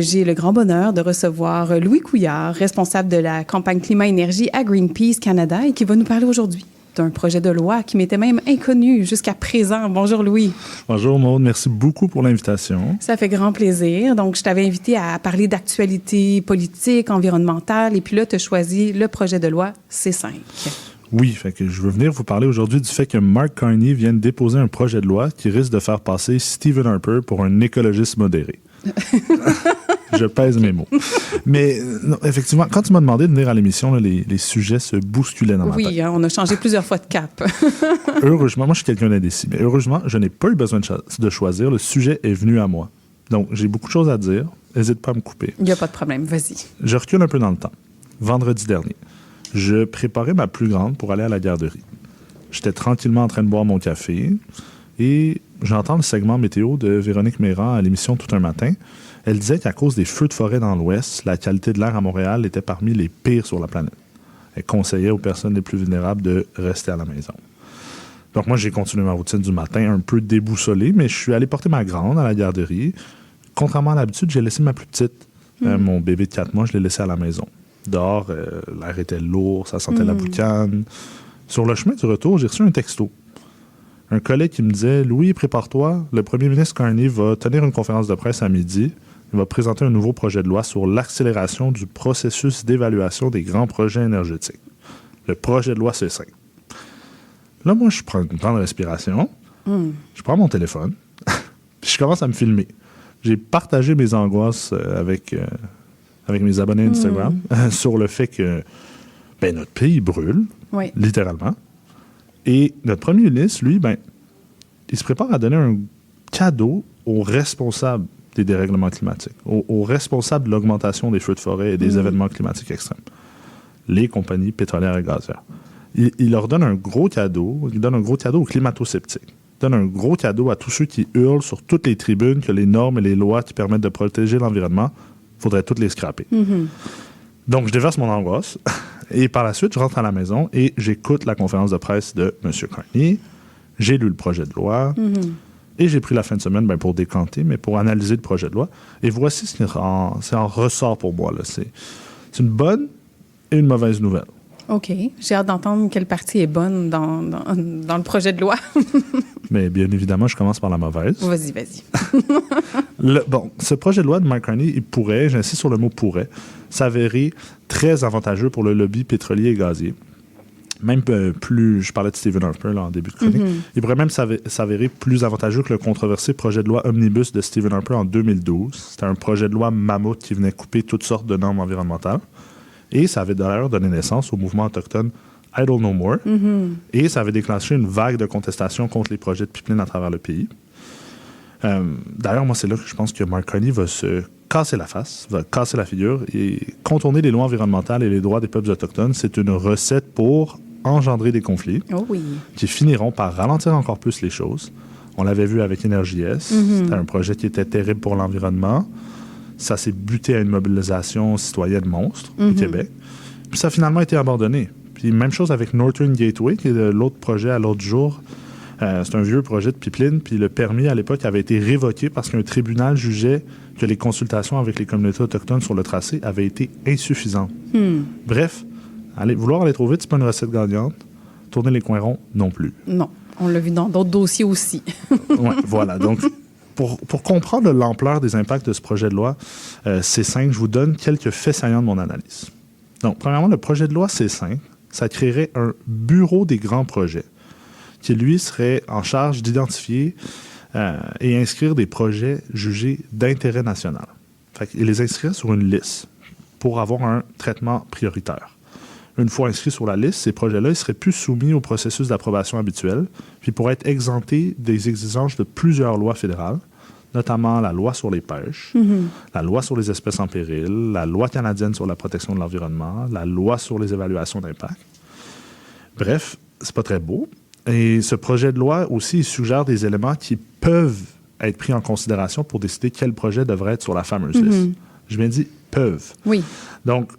J'ai le grand bonheur de recevoir Louis Couillard, responsable de la campagne Climat-Énergie à Greenpeace Canada et qui va nous parler aujourd'hui d'un projet de loi qui m'était même inconnu jusqu'à présent. Bonjour Louis. Bonjour Maude, merci beaucoup pour l'invitation. Ça fait grand plaisir. Donc, je t'avais invité à parler d'actualité politique, environnementale et puis là, tu as choisi le projet de loi C5. Oui, fait que je veux venir vous parler aujourd'hui du fait que Mark Carney vient de déposer un projet de loi qui risque de faire passer Stephen Harper pour un écologiste modéré. Je pèse mes mots. Mais non, effectivement, quand tu m'as demandé de venir à l'émission, là, les sujets se bousculaient dans ma tête. Oui, on a changé plusieurs fois de cap. Heureusement, moi je suis quelqu'un d'indécis, mais heureusement, je n'ai pas eu besoin de choisir. Le sujet est venu à moi. Donc, j'ai beaucoup de choses à dire. N'hésite pas à me couper. Il n'y a pas de problème, vas-y. Je recule un peu dans le temps. Vendredi dernier, je préparais ma plus grande pour aller à la garderie. J'étais tranquillement en train de boire mon café et j'entends le segment météo de Véronique Mérand à l'émission Tout un matin. Elle disait qu'à cause des feux de forêt dans l'Ouest, la qualité de l'air à Montréal était parmi les pires sur la planète. Elle conseillait aux personnes les plus vulnérables de rester à la maison. Donc moi, j'ai continué ma routine du matin un peu déboussolé, mais je suis allé porter ma grande à la garderie. Contrairement à l'habitude, j'ai laissé ma plus petite. Mon bébé de 4 mois, je l'ai laissé à la maison. Dehors, l'air était lourd, ça sentait la boucane. Sur le chemin du retour, j'ai reçu un texto. Un collègue qui me disait « Louis, prépare-toi, le premier ministre Carney va tenir une conférence de presse à midi. Il va présenter un nouveau projet de loi sur l'accélération du processus d'évaluation des grands projets énergétiques. Le projet de loi C5. » Là, moi, je prends une grande respiration, je prends mon téléphone, puis je commence à me filmer. J'ai partagé mes angoisses avec mes abonnés Instagram sur le fait que notre pays brûle, littéralement. Et notre premier ministre, lui, il se prépare à donner un cadeau aux responsables des dérèglements climatiques, aux responsables de l'augmentation des feux de forêt et des événements climatiques extrêmes, les compagnies pétrolières et gazières. Il leur donne un gros cadeau, il donne un gros cadeau aux climato-sceptiques. Il donne un gros cadeau à tous ceux qui hurlent sur toutes les tribunes que les normes et les lois qui permettent de protéger l'environnement, il faudrait toutes les scraper. Donc, je déverse mon angoisse. Et par la suite, je rentre à la maison et j'écoute la conférence de presse de M. Carney. J'ai lu le projet de loi. Et j'ai pris la fin de semaine pour décanter, mais pour analyser le projet de loi. Et voici ce qui en ressort pour moi. Là. C'est une bonne et une mauvaise nouvelle. OK. J'ai hâte d'entendre quelle partie est bonne dans le projet de loi. Mais bien évidemment, je commence par la mauvaise. Vas-y. Ce projet de loi de Mark Carney, il pourrait, j'insiste sur le mot « pourrait », s'avérer très avantageux pour le lobby pétrolier et gazier. Même plus, je parlais de Stephen Harper là, en début de chronique, il pourrait même s'avérer plus avantageux que le controversé projet de loi Omnibus de Stephen Harper en 2012. C'était un projet de loi mammouth qui venait couper toutes sortes de normes environnementales. Et ça avait d'ailleurs donné naissance au mouvement autochtone Idle No More. Et ça avait déclenché une vague de contestation contre les projets de pipeline à travers le pays. D'ailleurs, moi, c'est là que je pense que Mark Carney va se casser la face, va casser la figure et contourner les lois environnementales et les droits des peuples autochtones. C'est une recette pour engendrer des conflits qui finiront par ralentir encore plus les choses. On l'avait vu avec EnergyS. C'était un projet qui était terrible pour l'environnement. Ça s'est buté à une mobilisation citoyenne monstre au Québec. Puis ça a finalement été abandonné. Puis même chose avec Northern Gateway, qui est l'autre projet à l'autre jour. C'est un vieux projet de pipeline, puis le permis à l'époque avait été révoqué parce qu'un tribunal jugeait que les consultations avec les communautés autochtones sur le tracé avaient été insuffisantes. Bref, vouloir aller trop vite, c'est pas une recette gagnante. Tourner les coins ronds, non plus. Non, on l'a vu dans d'autres dossiers aussi. Oui, voilà. Donc, pour comprendre l'ampleur des impacts de ce projet de loi C5, je vous donne quelques faits saillants de mon analyse. Donc, premièrement, le projet de loi C5, ça créerait un bureau des grands projets qui, lui, serait en charge d'identifier et inscrire des projets jugés d'intérêt national. Il les inscrire sur une liste pour avoir un traitement prioritaire. Une fois inscrits sur la liste, ces projets-là, ils seraient plus soumis au processus d'approbation habituel, puis pourraient être exemptés des exigences de plusieurs lois fédérales, notamment la loi sur les pêches, la loi sur les espèces en péril, la loi canadienne sur la protection de l'environnement, la loi sur les évaluations d'impact. Bref, c'est pas très beau. Et ce projet de loi aussi, il suggère des éléments qui peuvent être pris en considération pour décider quel projet devrait être sur la fameuse liste. Je viens de dire peuvent. Oui. Donc,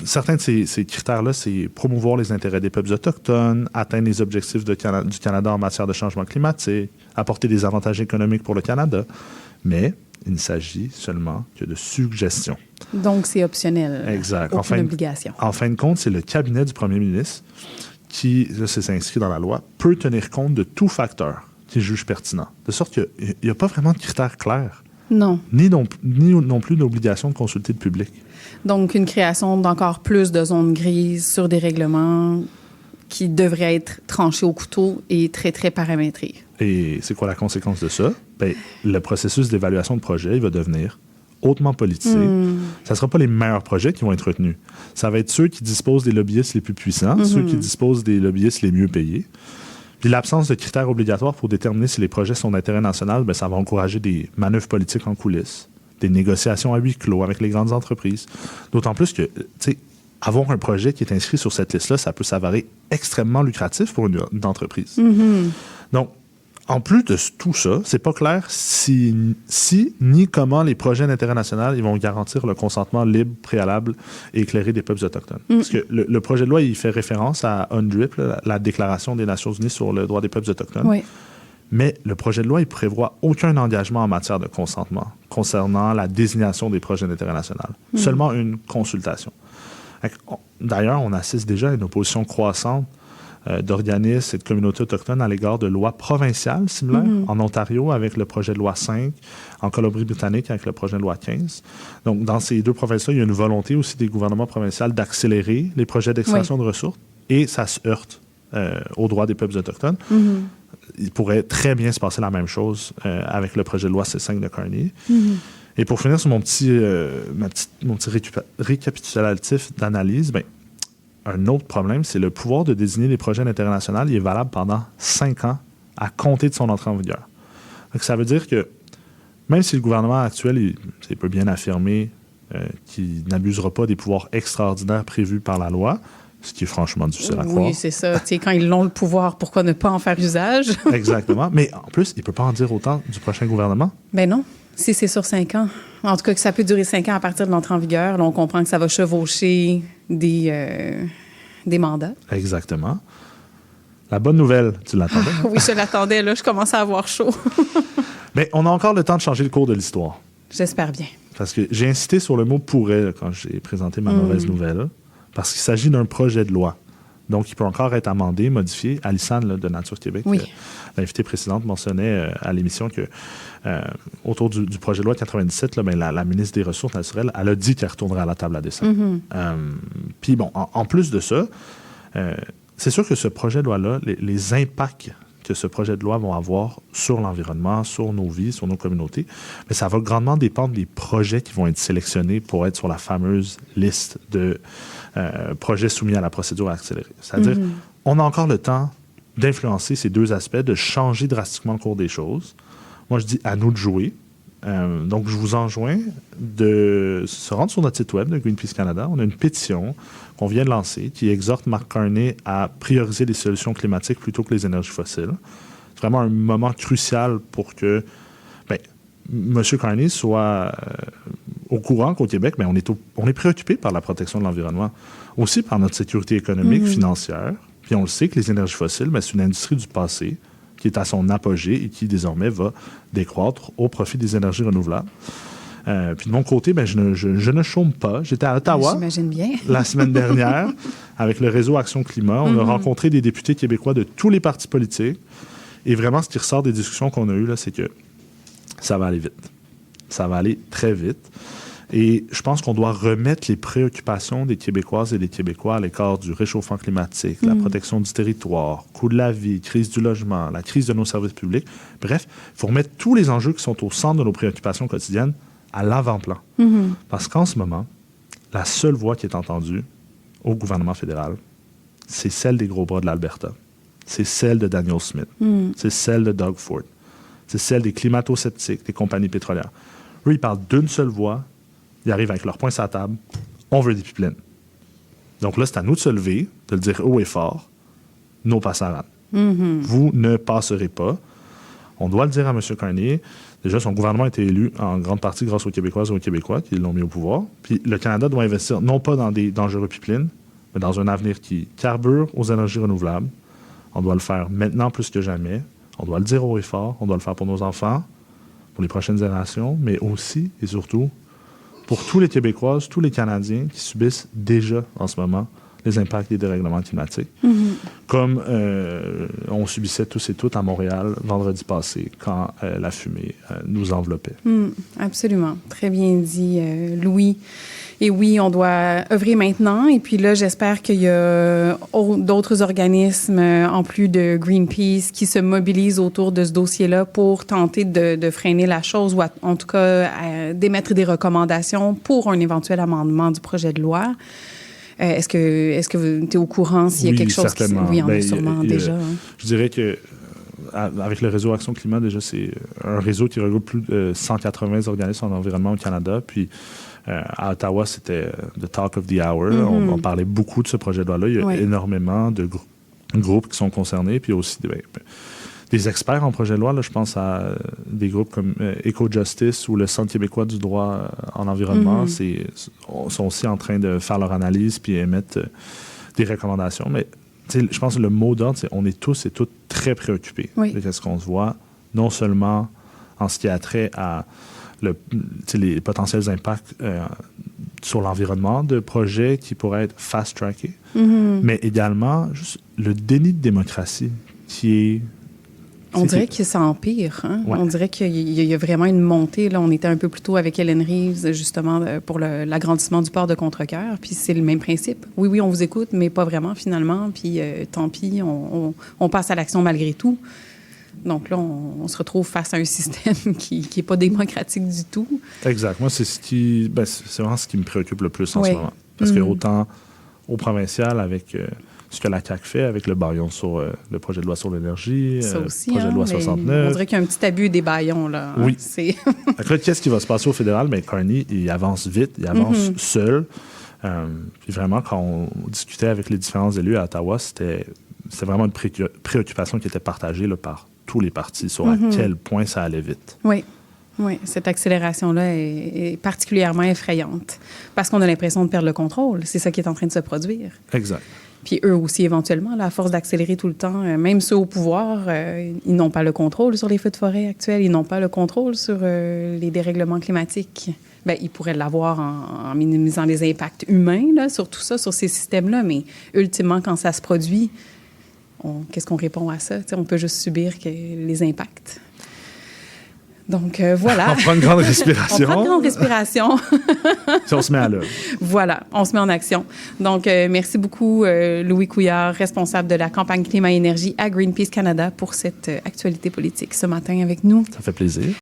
certains de ces critères-là, c'est promouvoir les intérêts des peuples autochtones, atteindre les objectifs du Canada en matière de changement climatique, apporter des avantages économiques pour le Canada. Mais Il ne s'agit seulement que de suggestions. Donc, c'est optionnel. Exact. Aucune obligation. En fin de compte, c'est le cabinet du premier ministre qui, là, c'est inscrit dans la loi, peut tenir compte de tout facteur qu'il juge pertinent. De sorte qu'il n'y a pas vraiment de critères clairs. Non. Ni non plus d'obligation de consulter le public. Donc, une création d'encore plus de zones grises sur des règlements qui devraient être tranchés au couteau et très, très paramétrés. Et c'est quoi la conséquence de ça? Bien, le processus d'évaluation de projet, il va devenir hautement politisé. Ça ne sera pas les meilleurs projets qui vont être retenus. Ça va être ceux qui disposent des lobbyistes les plus puissants, ceux qui disposent des lobbyistes les mieux payés. Puis l'absence de critères obligatoires pour déterminer si les projets sont d'intérêt national, bien, ça va encourager des manœuvres politiques en coulisses, des négociations à huis clos avec les grandes entreprises. D'autant plus que, tu sais, avoir un projet qui est inscrit sur cette liste-là, ça peut s'avérer extrêmement lucratif pour une entreprise. Donc, en plus de tout ça, c'est pas clair si ni comment les projets d'intérêt national ils vont garantir le consentement libre, préalable et éclairé des peuples autochtones. Parce que le projet de loi, il fait référence à UNDRIP, la Déclaration des Nations unies sur le droit des peuples autochtones. Oui. Mais le projet de loi, il prévoit aucun engagement en matière de consentement concernant la désignation des projets d'intérêt national. Seulement une consultation. D'ailleurs, on assiste déjà à une opposition croissante d'organismes et de communautés autochtones à l'égard de lois provinciales similaires, en Ontario avec le projet de loi 5, en Colombie-Britannique avec le projet de loi 15. Donc, dans ces deux provinces-là, il y a une volonté aussi des gouvernements provinciaux d'accélérer les projets d'extraction de ressources et ça se heurte aux droits des peuples autochtones. Il pourrait très bien se passer la même chose avec le projet de loi C5 de Carney. Et pour finir sur mon petit récapitulatif d'analyse, ben, un autre problème, c'est le pouvoir de désigner les projets d'intérêt national. Il est valable pendant 5 ans à compter de son entrée en vigueur. Donc, ça veut dire que même si le gouvernement actuel il peut bien affirmer qu'il n'abusera pas des pouvoirs extraordinaires prévus par la loi, ce qui est franchement difficile à croire. Oui, c'est ça. Tu sais, quand ils ont le pouvoir, pourquoi ne pas en faire usage? Exactement. Mais en plus, il ne peut pas en dire autant du prochain gouvernement. Ben non. Si c'est sur 5 ans. En tout cas, que ça peut durer 5 ans à partir de l'entrée en vigueur. Là, on comprend que ça va chevaucher des mandats. Exactement. La bonne nouvelle, tu l'attendais? Ah, oui, je l'attendais. Là, je commence à avoir chaud. Mais on a encore le temps de changer le cours de l'histoire. J'espère bien. Parce que j'ai insisté sur le mot « pourrait » là, quand j'ai présenté ma mauvaise nouvelle. Parce qu'il s'agit d'un projet de loi. Donc, il peut encore être amendé, modifié. Alissane là, de Nature Québec, oui. L'invitée précédente mentionnait à l'émission que autour du projet de loi 97, là, ben, la ministre des Ressources naturelles, elle a dit qu'elle retournerait à la table à décembre. Puis bon, en plus de ça, c'est sûr que ce projet de loi-là, les impacts que ce projet de loi va avoir sur l'environnement, sur nos vies, sur nos communautés, mais ça va grandement dépendre des projets qui vont être sélectionnés pour être sur la fameuse liste de projets soumis à la procédure accélérée. C'est-à-dire, on a encore le temps d'influencer ces deux aspects, de changer drastiquement le cours des choses. Moi, je dis à nous de jouer. Donc, je vous enjoins de se rendre sur notre site web de Greenpeace Canada. On a une pétition qu'on vient de lancer qui exhorte Mark Carney à prioriser les solutions climatiques plutôt que les énergies fossiles. C'est vraiment un moment crucial pour que M. Carney soit au courant qu'au Québec, on est préoccupé par la protection de l'environnement, aussi par notre sécurité économique, financière. Puis on le sait que les énergies fossiles, c'est une industrie du passé qui est à son apogée et qui désormais va décroître au profit des énergies renouvelables. Puis de mon côté, je ne chôme pas. J'étais à Ottawa bien. la semaine dernière avec le réseau Action Climat. On a rencontré des députés québécois de tous les partis politiques. Et vraiment, ce qui ressort des discussions qu'on a eues, là, c'est que ça va aller vite. Ça va aller très vite. Et je pense qu'on doit remettre les préoccupations des Québécoises et des Québécois à l'écart du réchauffement climatique, la protection du territoire, coût de la vie, crise du logement, la crise de nos services publics. Bref, il faut remettre tous les enjeux qui sont au centre de nos préoccupations quotidiennes à l'avant-plan. Parce qu'en ce moment, la seule voix qui est entendue au gouvernement fédéral, c'est celle des gros bras de l'Alberta. C'est celle de Daniel Smith. C'est celle de Doug Ford. C'est celle des climato-sceptiques, des compagnies pétrolières. Eux, ils parlent d'une seule voix. Ils arrivent avec leurs poings sur la table. On veut des pipelines. Donc là, c'est à nous de se lever, de le dire haut et fort. No passaran. Vous ne passerez pas. On doit le dire à M. Carney. Déjà, son gouvernement a été élu en grande partie grâce aux Québécoises et aux Québécois qui l'ont mis au pouvoir. Puis le Canada doit investir non pas dans des dangereux pipelines, mais dans un avenir qui carbure aux énergies renouvelables. On doit le faire maintenant plus que jamais. On doit le dire haut et fort. On doit le faire pour nos enfants, pour les prochaines générations, mais aussi et surtout pour tous les Québécoises, tous les Canadiens qui subissent déjà en ce moment les impacts des dérèglements climatiques, comme on subissait tous et toutes à Montréal vendredi passé quand la fumée nous enveloppait. Absolument. Très bien dit, Louis. Et oui, on doit œuvrer maintenant. Et puis là, j'espère qu'il y a d'autres organismes, en plus de Greenpeace, qui se mobilisent autour de ce dossier-là pour tenter de freiner la chose ou en tout cas d'émettre des recommandations pour un éventuel amendement du projet de loi. Est-ce que vous êtes au courant s'il y a quelque chose qui... Oui, il y en a sûrement déjà. Je dirais que avec le réseau Action Climat, déjà, c'est un réseau qui regroupe plus de 180 organismes en environnement au Canada. Puis à Ottawa, c'était the talk of the hour. On parlait beaucoup de ce projet de loi-là. Il y a énormément de groupes qui sont concernés. Puis aussi des experts en projet de loi. Là, je pense à des groupes comme EcoJustice ou le Centre québécois du droit en environnement. Sont aussi en train de faire leur analyse puis émettre des recommandations. Mais je pense que le mot d'ordre, c'est on est tous et toutes très préoccupés de ce qu'on se voit, non seulement en ce qui a trait à les potentiels impacts sur l'environnement de projets qui pourraient être fast-trackés, mais également juste le déni de démocratie qui est... On dirait que ça empire. Hein? Ouais. On dirait qu'il y a vraiment une montée. Là, on était un peu plus tôt avec Ellen Reeves, justement, pour l'agrandissement du port de Contrecoeur. Puis c'est le même principe. Oui, on vous écoute, mais pas vraiment, finalement. Puis tant pis, on passe à l'action malgré tout. Donc là, on se retrouve face à un système qui n'est pas démocratique du tout. Exact. Moi, c'est c'est vraiment ce qui me préoccupe le plus en ce moment. Parce que autant au provincial, avec... ce que la CAQ fait avec le baillon sur le projet de loi sur l'énergie, le projet de loi 69. On dirait qu'il y a un petit abus des baillons, là. Oui. Là, qu'est-ce qui va se passer au fédéral? Bien, Carney, il avance vite, il avance seul. Puis vraiment, quand on discutait avec les différents élus à Ottawa, c'était vraiment une préoccupation qui était partagée là, par tous les partis sur à quel point ça allait vite. Oui, cette accélération-là est particulièrement effrayante parce qu'on a l'impression de perdre le contrôle. C'est ça qui est en train de se produire. Exact. Puis eux aussi, éventuellement, là, à force d'accélérer tout le temps, même ceux au pouvoir, ils n'ont pas le contrôle sur les feux de forêt actuels, ils n'ont pas le contrôle sur les dérèglements climatiques. Bien, ils pourraient l'avoir en minimisant les impacts humains là, sur tout ça, sur ces systèmes-là, mais ultimement, quand ça se produit, qu'est-ce qu'on répond à ça? T'sais, on peut juste subir les impacts. Donc, voilà. On prend une grande respiration. On prend une grande respiration. Puis on se met à l'œuvre. Voilà, on se met en action. Donc, merci beaucoup, Louis Couillard, responsable de la campagne Climat et Énergie à Greenpeace Canada, pour cette actualité politique ce matin avec nous. Ça fait plaisir.